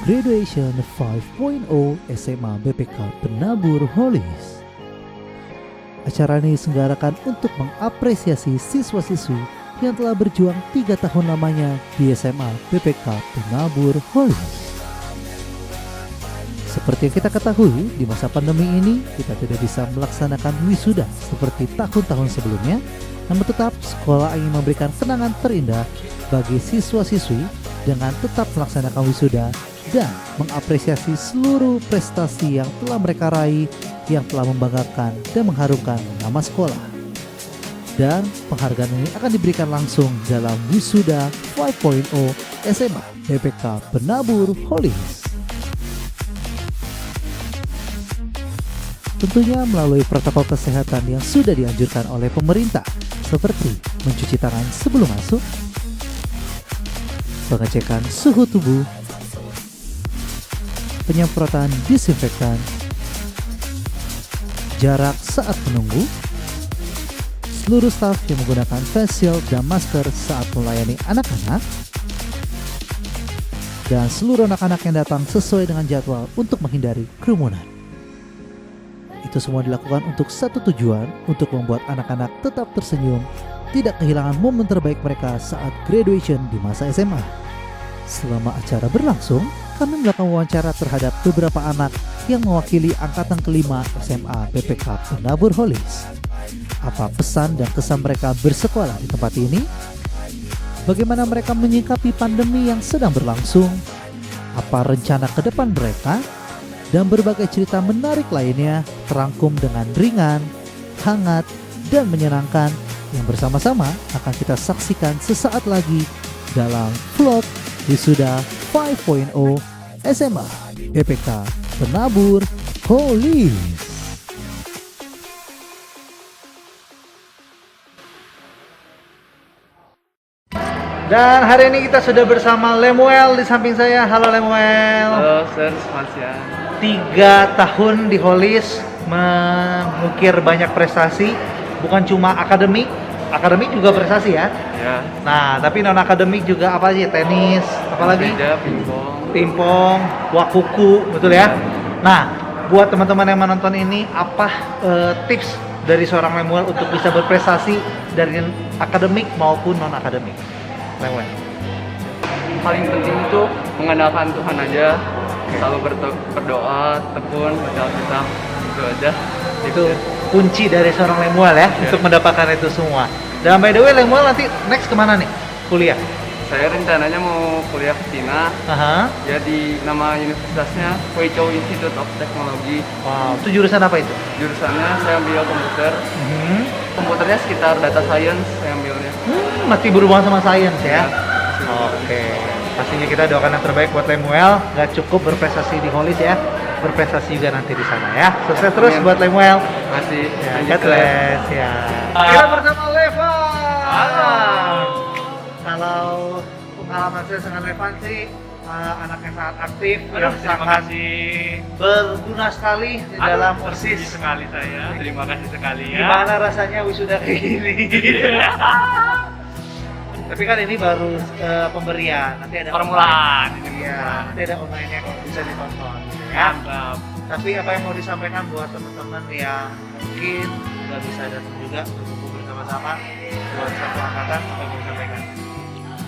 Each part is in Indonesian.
Graduation 5.0 SMA BPK Penabur Holis. Acara ini diselenggarakan untuk mengapresiasi siswa-siswi yang telah berjuang 3 tahun lamanya di SMA BPK Penabur Holis. Seperti yang kita ketahui, di masa pandemi ini kita tidak bisa melaksanakan wisuda seperti tahun-tahun sebelumnya, namun tetap sekolah ingin memberikan kenangan terindah bagi siswa-siswi dengan tetap melaksanakan wisuda dan mengapresiasi seluruh prestasi yang telah mereka raih yang telah membanggakan dan mengharumkan nama sekolah. Dan penghargaan ini akan diberikan langsung dalam Wisuda 5.0 SMA BPK Penabur Holis. Tentunya melalui protokol kesehatan yang sudah dianjurkan oleh pemerintah, seperti mencuci tangan sebelum masuk, pengecekan suhu tubuh, penyemprotan disinfektan, jarak saat menunggu, seluruh staf yang menggunakan face shield dan masker saat melayani anak-anak, dan seluruh anak-anak yang datang sesuai dengan jadwal untuk menghindari kerumunan. Itu semua dilakukan untuk satu tujuan, untuk membuat anak-anak tetap tersenyum, tidak kehilangan momen terbaik mereka saat graduation di masa SMA. Selama acara berlangsung, kami melakukan wawancara terhadap beberapa anak yang mewakili angkatan kelima SMA BPK Penabur Holis. Apa pesan dan kesan mereka bersekolah di tempat ini? Bagaimana mereka menyikapi pandemi yang sedang berlangsung? Apa rencana ke depan mereka? Dan berbagai cerita menarik lainnya terangkum dengan ringan, hangat, dan menyenangkan yang bersama-sama akan kita saksikan sesaat lagi dalam vlog Wisuda 5.0 SMA BPK Penabur Holis. Dan hari ini kita sudah bersama Lemuel di samping saya. Halo Lemuel. Halo Sir, selamat siang. 3 tahun di Holis, mengukir banyak prestasi, bukan cuma akademik juga prestasi ya. Ya. Nah, tapi non akademik juga apa sih? Tenis, apalagi? Pingpong, wakuku, betul ya? Nah, buat teman-teman yang menonton ini, apa tips dari seorang Lemuel untuk bisa berprestasi dari akademik maupun non akademik? Lemuel. Paling penting itu mengandalkan Tuhan aja. Selalu berdoa, tekun, baca Alkitab, itu aja. Itu kunci dari seorang Lemuel ya, untuk mendapatkan itu semua. Dan by the way, Lemuel nanti next kemana nih? Kuliah? Saya rencananya mau kuliah ke Cina. Ya di nama universitasnya Huizhou Institute of Technology. Wow, itu jurusan apa itu? Jurusannya saya ambil komputer. Komputernya sekitar data science saya ambilnya. Masih berhubungan sama sains ya? Ya. Oke. Pastinya kita doakan yang terbaik buat Lemuel. Gak cukup berprestasi di Holis ya, berprestasi juga nanti di sana ya. Sukses terus buat Lemuel. Masih. Ya, God bless ya. Kita bersama Leva. Halo. Kalau pengalaman saya dengan Levan sih, anak yang sangat aktif, yang Terima sangat kasih. berguna sekali di dalam persis OSIS. sekali saya. Terima kasih sekali ya. Gimana rasanya wisuda kayak gini? Tapi kan ini baru pemberian, nanti ada Permulaan online. ini. Iya, nanti ada online yang bisa ditonton gitu ya. Mantap. Tapi apa yang mau disampaikan buat teman-teman yang mungkin nggak bisa datang juga berkumpul bersama-sama buat satu angkatan, apa yang mau disampaikan?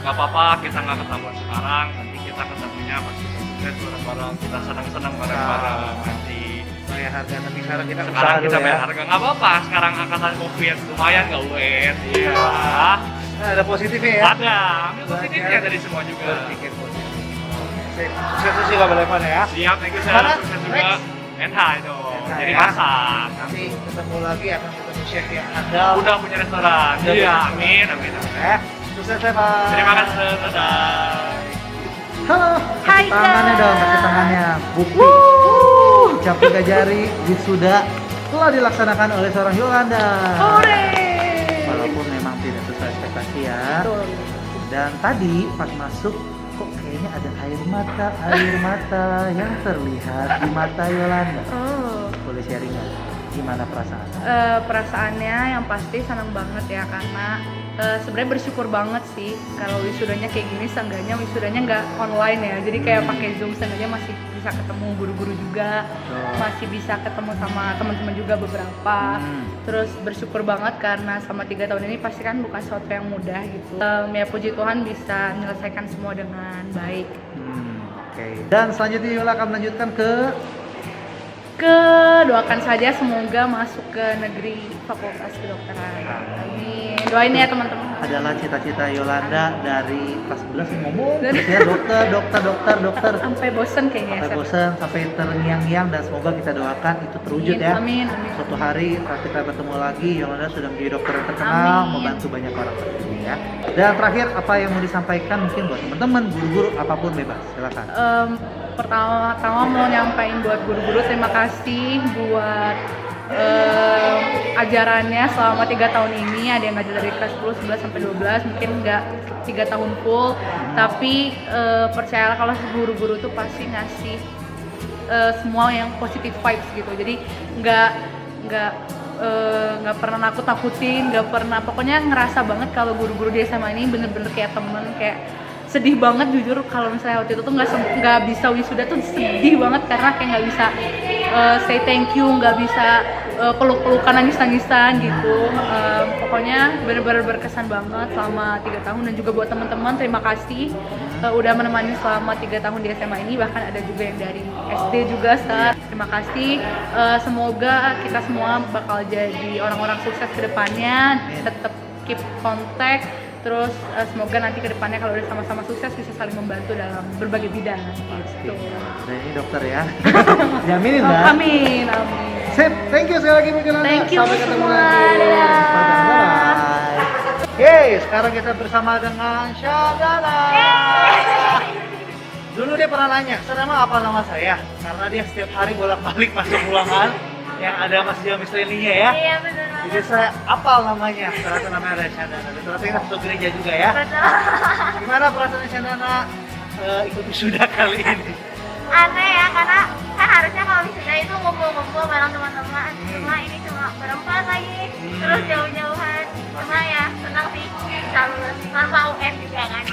Gak apa-apa, kita nggak ketemu sekarang. Nanti kita ketemunya pasti sukses bareng-bareng. Kita senang-senang bareng-bareng nanti. Bayar harga, tapi sekarang kita Sekarang usaha kita dulu bayar ya. harga. Nggak apa-apa. Sekarang angkatan COVID lumayan nggak wet. Iya. Nah, ada positifnya ya. Ada. Ambil positifnya dari semua juga. Berpikir positif. Sukses terus juga Balevan ya. Siap, thank you Mana? saya. Sukses juga. Next. NH itu. NH Jadi ya. masak. Nanti ketemu lagi akan ketemu chef yang handal. Udah punya restoran. Udah Iya, punya amin, amin, amin. Sukses ya Pak. Terima kasih, dadah. Halo. Hai, Kasih tangannya guys. dong, kasih tangannya. Bukti. Ucap 3 jari wisuda telah dilaksanakan oleh seorang Yolanda. Hore! Walaupun memang tidak sesuai ekspektasi ya. Dan tadi pas masuk kok kayaknya ada air mata yang terlihat di mata Yolanda. Oh, Boleh sharing nggak? Gimana perasaan? perasaannya yang pasti senang banget ya karena sebenarnya bersyukur banget sih kalau wisudanya kayak gini. Seenggaknya wisudanya nggak online ya, jadi kayak pakai Zoom, seenggaknya masih bisa ketemu guru-guru juga, masih bisa ketemu sama teman-teman juga beberapa. Terus bersyukur banget karena selama 3 tahun ini pasti kan bukan sesuatu yang mudah gitu. Ya puji Tuhan bisa menyelesaikan semua dengan baik. Oke. Dan selanjutnya Yola akan melanjutkan ke Doakan saja semoga masuk ke negeri Fakultas Kedokteran. Amin. Doain ya teman-teman. adalah cita-cita Yolanda dari kelas 11 ngomong terus ya dokter Sampai bosen kayaknya. sampai bosan, sampai terngiang-ngiang, dan semoga kita doakan itu terwujud ya. Amin, amin. Suatu hari saat kita bertemu lagi, Yolanda sudah menjadi dokter yang terkenal, Amin. membantu banyak orang seperti ya. Dan terakhir, apa yang mau disampaikan mungkin buat teman-teman, guru-guru, apapun bebas, silakan. Pertama mau nyampain buat guru-guru terima kasih buat ajarannya selama 3 tahun ini. Ada yang ngajar dari kelas 10, 11 sampai 12, mungkin nggak 3 tahun full, tapi percayalah kalau guru-guru tuh pasti ngasih semua yang positive vibes gitu. Jadi nggak pernah nakut-nakutin, nggak pernah, pokoknya ngerasa banget kalau guru-guru di SMA ini bener-bener kayak temen. Kayak sedih banget jujur kalau misalnya waktu itu tuh nggak bisa wisuda tuh sedih banget karena kayak nggak bisa say thank you, nggak bisa peluk-pelukan, nangis-nangisan gitu. Pokoknya bener-bener berkesan banget selama 3 tahun, dan juga buat teman-teman terima kasih udah menemani selama 3 tahun di SMA ini, bahkan ada juga yang dari SD juga. Terima kasih, semoga kita semua bakal jadi orang-orang sukses ke depannya, tetap keep kontak. Terus semoga nanti ke depannya kalau udah sama-sama sukses bisa saling membantu dalam berbagai bidang gitu. Dan ini dokter ya. Jaminin lah. Amin, amin. Sip, thank you sekali lagi Mungkin. Thank you Sampai ketemu semua. lagi. Dadah. Bye. Oke, sekarang kita bersama dengan Syadana. Dulu dia pernah nanya, "Sama apa nama saya?" Karena dia setiap hari bolak-balik masuk ruangan yang ada Mas Jamis Reninya ya. Iya benar banget. Jadi saya apal namanya, ternyata namanya ada Syadana. Dan ternyata kita satu gereja juga ya. Gimana perasaan Syadana ikut wisuda kali ini? Aneh ya, karena kan harusnya kalau wisuda itu ngumpul-ngumpul bareng teman-teman. Cuma ini cuma berempat lagi, terus jauh-jauhan. Cuma ya senang sih, bisa lulus tanpa UN juga kan.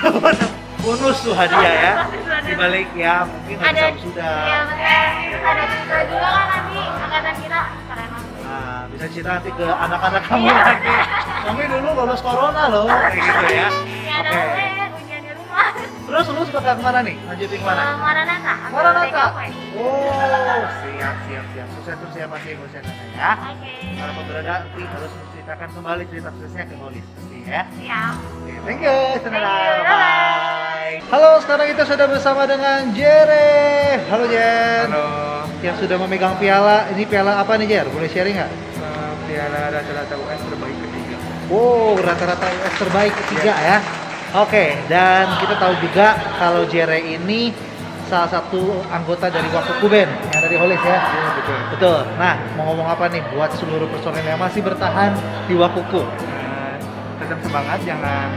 Bonus tuh hadiah ya. Di balik ya, mungkin nggak Ada bisa wisuda. Iya benar. Terus ada cerita juga kan nanti angkatan kita keren banget. Nah, bisa cerita nanti ke anak-anak kamu lagi. Kami dulu lolos corona loh, kayak gitu ya. Ini ada Oke. UN, ujian di rumah. Terus lu bakal kemana nih? Lanjutin kemana? Maranatha. ambil Maranatha. TKP. Oh, siap. Sukses terus ya pasti Bu Syadana ya. Oke. Para berada nanti harus menceritakan kembali cerita suksesnya ke Holis pasti ya. Siap. Oke, thank you, Syadana. Thank you, Bye. Halo, sekarang kita sudah bersama dengan Jere. Halo Jer. Halo, Yang sudah memegang piala. Ini piala apa nih Jer? Boleh sharing nggak? piala rata-rata UN terbaik ketiga. Wow, rata-rata US terbaik ketiga ya. Oke, dan kita tahu juga kalau Jere ini salah satu anggota dari Wakuku Band yang dari Holis ya. Iya betul. Betul. Nah, mau ngomong apa nih buat seluruh personel yang masih bertahan di Wakuku? Tetap semangat, jangan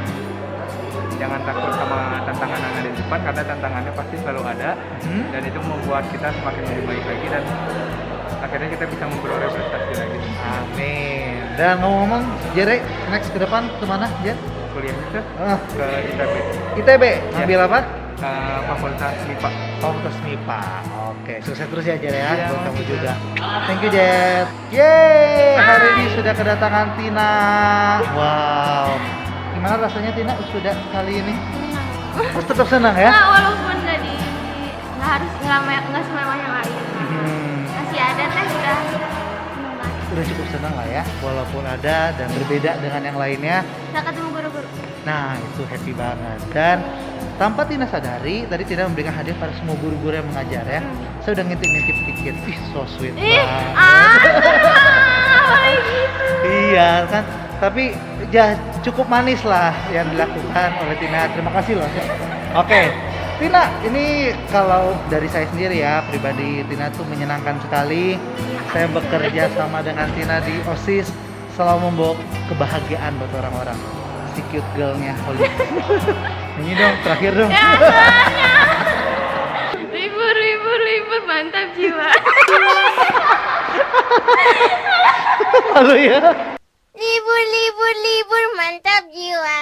takut sama tantangan yang ada di depan, karena tantangannya pasti selalu ada. Dan itu membuat kita semakin lebih baik lagi, dan akhirnya kita bisa memperoleh prestasi lagi. Amin. Dan ngomong-ngomong, Jere next ke depan kemana, Jer? Kuliah itu Ah, ke ITB, ITB, ngambil apa? Fakultas MIPA. Fakultas MIPA. Oke, sukses terus ya Jer ya, Iya, buat kamu makasih. juga. Thank you Jer. Yeay, hari ini sudah kedatangan Tina. Wow. Gimana rasanya Tina sudah kali ini? Oh, tetap senang ya? Nah, walaupun tadi nggak harus nggak semewah yang lain. Masih ada teh udah seneng banget. Udah cukup senang lah ya, walaupun ada dan berbeda dengan yang lainnya. Bisa ketemu guru-guru. Nah, itu happy banget. Dan tanpa Tina sadari, tadi Tina memberikan hadiah pada semua guru-guru yang mengajar ya. Saya udah ngintip-ngintip dikit. Ih, so sweet Ih, banget. gitu. Iya kan, tapi ya cukup manis lah yang dilakukan oleh Tina. Terima kasih loh. Oke, Tina, ini kalau dari saya sendiri ya, pribadi Tina tuh menyenangkan sekali. Saya bekerja sama dengan Tina di OSIS selalu membawa kebahagiaan buat orang-orang. Si cute girl-nya Holly. Ini dong, terakhir dong. Ya, soalnya. Libur, mantap jiwa. Halo ya. Libur, Libur-libur mantap jiwa.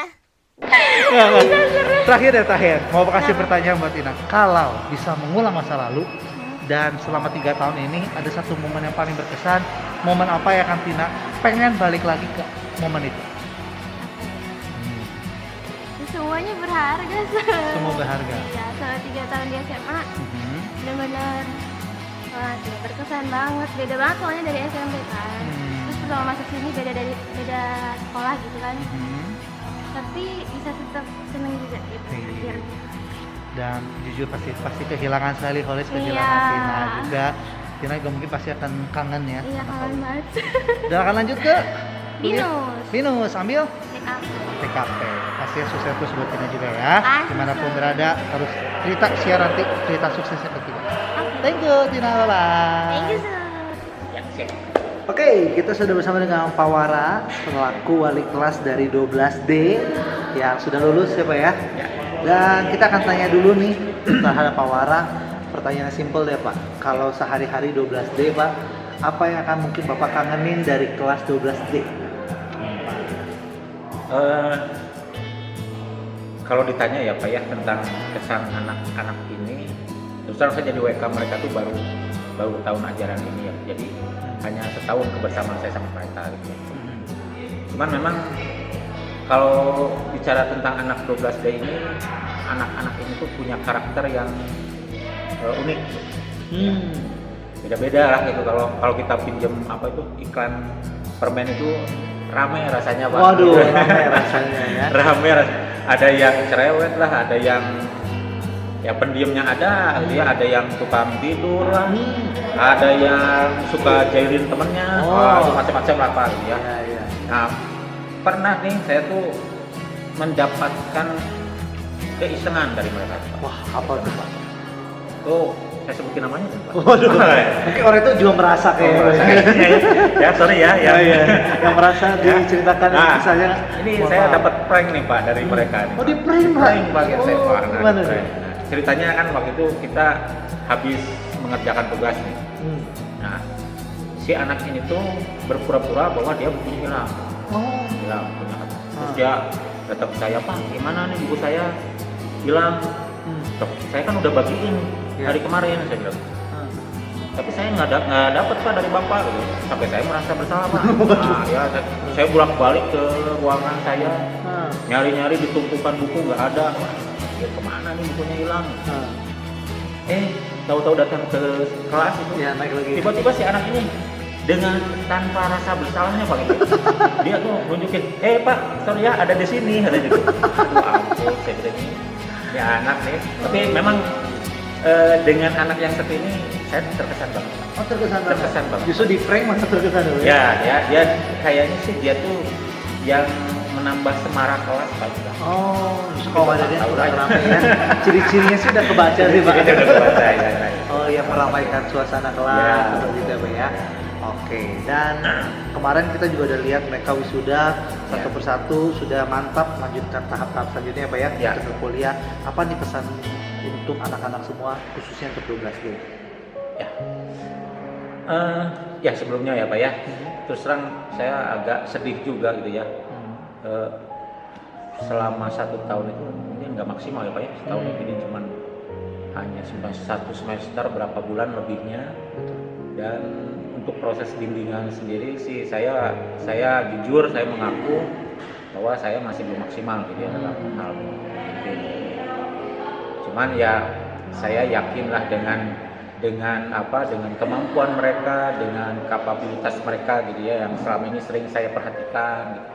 Terakhir, mau kasih pertanyaan buat Ina. Kalau bisa mengulang masa lalu dan selama 3 tahun ini ada satu momen yang paling berkesan, momen apa yang akan Tina pengen balik lagi ke momen itu? Semuanya berharga. Semua berharga. Ya, selama 3 tahun di SMA benar-benar tidak berkesan banget. Beda banget soalnya dari SMP kan. Terus pertama masuk sini beda sekolah gitu kan. Tapi bisa tetap seneng juga gitu akhirnya. Dan jujur pasti kehilangan sekali Holis, kehilangan Iya. Tina juga. Tina juga mungkin pasti akan kangen ya. Iya, kangen banget. Dan akan lanjut ke Binus ambil TKP. TKP. Pasti sukses terus buat Tina juga ya. Pasti. Dimanapun berada, terus share nanti cerita suksesnya ke kita. Thank you Tina Lola. Thank you, sir. Oke, kita sudah bersama dengan Pak Wara selaku wali kelas dari 12D yang sudah lulus ya Pak ya. Dan kita akan tanya dulu nih terhadap Pak Wara. Pertanyaan simpel ya Pak. Kalau sehari-hari 12D Pak, apa yang akan mungkin Bapak kangenin dari kelas 12D? Kalau ditanya ya Pak ya tentang kesan anak-anak ini, terus terang saya jadi WK mereka tuh baru tahun ajaran ini ya. Jadi hanya setahun kebersamaan saya sama mereka gitu. Cuman memang kalau bicara tentang anak 12D ini, anak-anak ini tuh punya karakter yang unik. Beda-beda lah gitu. Kalau kita pinjem apa itu iklan permen itu rame rasanya Pak. Waduh, rame rasanya ya. Rame ada yang cerewet lah, ada yang ya pendiamnya ada, ada yang tukang tidur lah, ada yang suka jailin temennya, itu macam-macam lah Pak gitu ya. Nah, pernah nih saya tuh mendapatkan keisengan dari mereka Pak. Wah, apa tuh Pak? Tuh saya sebutin namanya kan Pak. Waduh, mungkin orang itu juga merasa Ya sorry ya, yang merasa diceritakan misalnya. Ini saya dapat prank nih Pak dari mereka nih. Oh, di prank Pak? Prank Pak ya saya Pak. Gimana sih? Ceritanya kan waktu itu kita habis mengerjakan tugas nih. Nah, si anak ini tuh berpura-pura bahwa dia bukunya hilang. Hilang punya. Terus dia datang ke saya, Pak, gimana nih buku saya hilang? Dok, saya kan udah bagiin hari kemarin, saya bilang. Tapi saya nggak dapat Pak dari Bapak gitu. Sampai saya merasa bersalah Pak. Nah, ya saya bolak-balik ke ruangan saya, nyari-nyari di tumpukan buku nggak ada. Ya kemana nih bukunya hilang? Tahu-tahu datang ke kelas itu, naik lagi. tiba-tiba si anak ini dengan tanpa rasa bersalahnya Pak gitu. Dia tuh nunjukin, Pak, sorry ya ada di sini, ada gitu. Aduh ampun, saya bilang ini anak nih. Tapi memang dengan anak yang seperti ini saya terkesan banget. Oh, terkesan banget. Justru di prank masa terkesan dulu ya? Dia kayaknya sih dia tuh yang menambah semarak kelas Pak. Oh, justru kalau ada dia kurang ramai ya. Ciri-cirinya sih udah kebaca sih Pak. Udah kebaca ya. Oh, yang meramaikan suasana kelas seperti itu Pak ya. Oke, dan kemarin kita juga udah lihat mereka wisuda satu persatu sudah mantap melanjutkan tahap-tahap selanjutnya Pak ya, untuk kuliah. Apa nih pesan untuk anak-anak semua khususnya untuk 12D? Ya sebelumnya ya Pak ya, terus terang saya agak sedih juga gitu ya. Selama 1 tahun itu mungkin nggak maksimal ya Pak ya, setahun ini cuman hanya 1 semester berapa bulan lebihnya. Dan untuk proses bimbingan sendiri sih saya jujur saya mengaku bahwa saya masih belum maksimal gitu ya dalam hal bimbing. Cuman ya saya yakinlah dengan kemampuan mereka, dengan kapabilitas mereka gitu ya yang selama ini sering saya perhatikan gitu.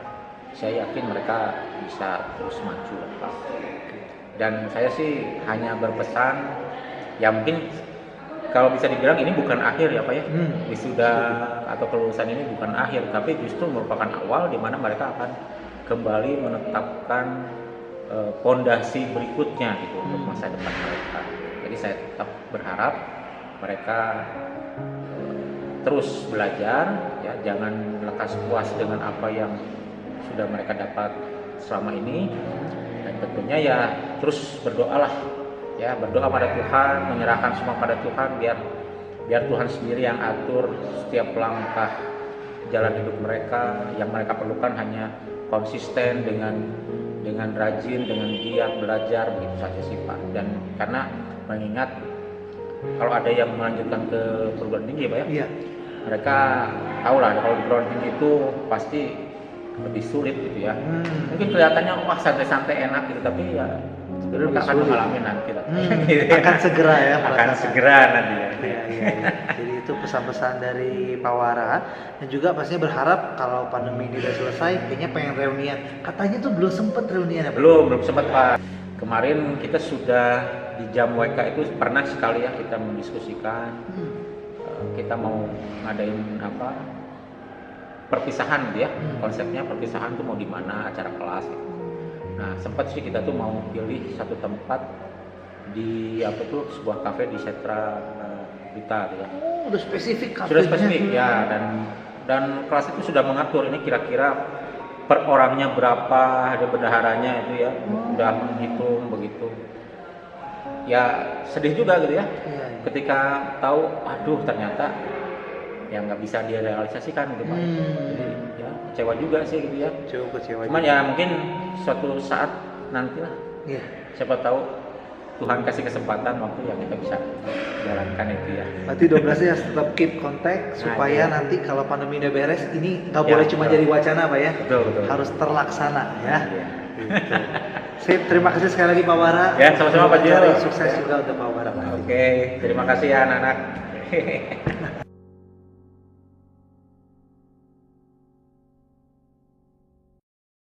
Saya yakin mereka bisa terus maju Pak. Dan saya sih hanya berpesan ya mungkin kalau bisa dibilang ini bukan akhir ya Pak ya. Wisuda atau kelulusan ini bukan akhir, tapi justru merupakan awal di mana mereka akan kembali menetapkan pondasi berikutnya gitu untuk masa depan mereka. Jadi saya tetap berharap mereka terus belajar ya, jangan lekas puas dengan apa yang sudah mereka dapat selama ini, dan tentunya ya terus berdoalah ya, berdoa pada Tuhan, menyerahkan semua pada Tuhan biar Tuhan sendiri yang atur setiap langkah jalan hidup mereka. Yang mereka perlukan hanya konsisten dengan rajin, dengan giat belajar, begitu saja sih Pak. Dan karena mengingat kalau ada yang melanjutkan ke perguruan tinggi Pak ya, Iya. mereka tahu lah kalau di perguruan tinggi itu pasti lebih sulit gitu ya. Mungkin kelihatannya wah santai-santai enak gitu, tapi ya sebenarnya Lebih mereka akan sulit. mengalami nanti lah. Akan segera ya Akan merasakan. segera nanti ya. Iya, iya, iya. Jadi itu pesan-pesan dari Pak Wara, dan juga pastinya berharap kalau pandemi ini udah selesai, kayaknya pengen reunian. Katanya tuh belum sempet reunian ya Pak? Belum sempat Pak. Kemarin kita sudah di jam WK itu pernah sekali ya kita mendiskusikan. Kita mau ngadain apa? Perpisahan gitu ya. Konsepnya perpisahan tuh mau di mana, acara kelas gitu. Nah, sempat sih kita tuh mau pilih satu tempat di apa tuh sebuah kafe di Setra Wita gitu ya. Oh, udah spesifik Sudah kafenya. spesifik ya, dan kelas itu sudah mengatur ini kira-kira per orangnya berapa, ada bendaharanya itu ya, udah menghitung begitu. Ya sedih juga gitu ya, Iya, iya. ketika tahu, aduh ternyata ya nggak bisa dia realisasikan gitu Pak. Jadi ya kecewa juga sih gitu ya. Coba kecewa. Cuman ya mungkin suatu saat nanti lah, Iya. siapa tahu Tuhan kasih kesempatan waktu yang kita bisa jalankan itu ya. Berarti 12 ya tetap keep kontak supaya iya. nanti kalau pandemi udah beres, ini nggak Ya, boleh cuma betul. jadi wacana Pak ya. Betul betul. Harus terlaksana ya. Iya. Gitu. Sip, terima kasih sekali lagi Pak Wara. Ya, sama-sama, Pak Jero. Sukses juga untuk Pak Wara. Pak. Oke, terima kasih ya anak-anak.